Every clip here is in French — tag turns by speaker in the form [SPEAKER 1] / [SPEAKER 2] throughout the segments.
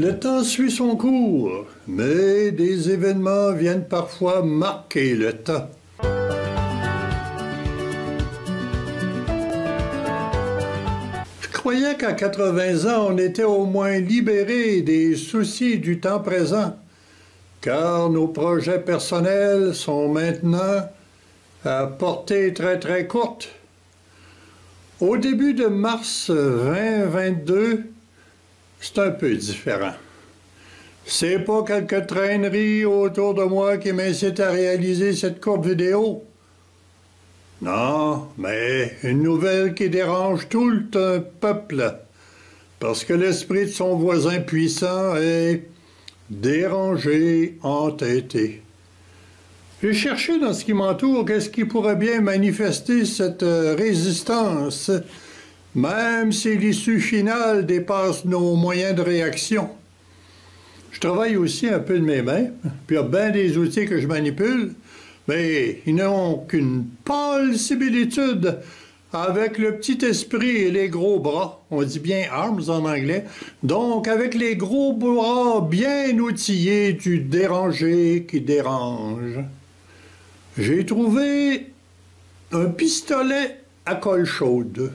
[SPEAKER 1] Le temps suit son cours, mais des événements viennent parfois marquer le temps. Je croyais qu'à 80 ans, on était au moins libéré des soucis du temps présent, car nos projets personnels sont maintenant à portée très courte. Au début de mars 2022, c'est un peu différent. C'est pas quelques traîneries autour de moi qui m'incitent à réaliser cette courte vidéo. Non, mais une nouvelle qui dérange tout un peuple, parce que l'esprit de son voisin puissant est dérangé, entêté. J'ai cherché dans ce qui m'entoure qu'est-ce qui pourrait bien manifester cette résistance, même si l'issue finale dépasse nos moyens de réaction. Je travaille aussi un peu de mes mains, puis il y a bien des outils que je manipule, mais ils n'ont qu'une pâle similitude avec le petit esprit et les gros bras. On dit bien « arms » en anglais. Donc, avec les gros bras bien outillés du dérangé qui dérange. J'ai trouvé un pistolet à colle chaude,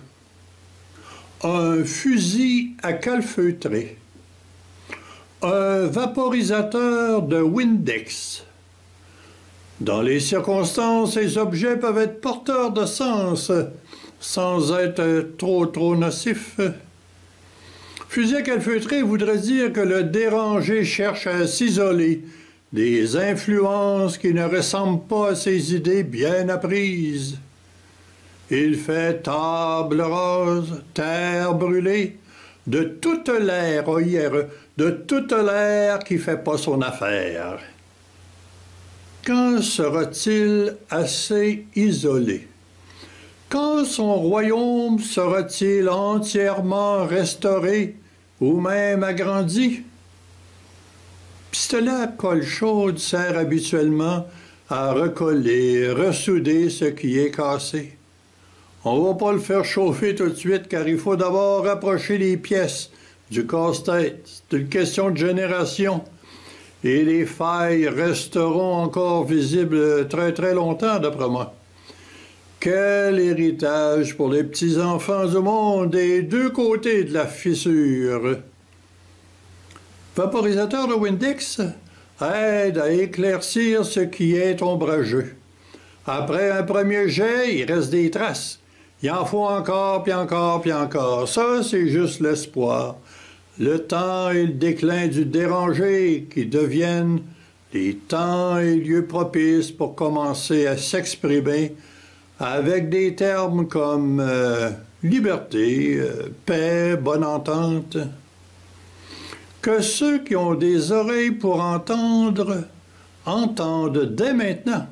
[SPEAKER 1] un fusil à calfeutré, un vaporisateur de Windex. Dans les circonstances, ces objets peuvent être porteurs de sens, sans être trop nocifs. Fusil à calfeutré voudrait dire que le dérangé cherche à s'isoler des influences qui ne ressemblent pas à ses idées bien apprises. Il fait table rase, terre brûlée, de toute l'air, OIRE, de toute l'air qui fait pas son affaire. Quand sera-t-il assez isolé? Quand son royaume sera-t-il entièrement restauré ou même agrandi? Pistolet à colle chaude sert habituellement à recoller, ressouder ce qui est cassé. On ne va pas le faire chauffer tout de suite car il faut d'abord rapprocher les pièces du casse-tête. C'est une question de génération. Et les failles resteront encore visibles très longtemps, d'après moi. Quel héritage pour les petits-enfants du monde des deux côtés de la fissure! Vaporisateur de Windex aide à éclaircir ce qui est ombrageux. Après un premier jet, il reste des traces. Il en faut encore, puis encore. Ça, c'est juste l'espoir. Le temps et le déclin du dérangé qui deviennent les temps et lieux propices pour commencer à s'exprimer avec des termes comme liberté, paix, bonne entente. Que ceux qui ont des oreilles pour entendre, entendent dès maintenant.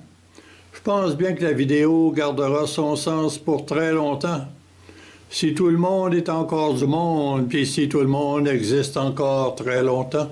[SPEAKER 1] Je pense bien que la vidéo gardera son sens pour très longtemps. Si tout le monde est encore du monde, puis si tout le monde existe encore très longtemps.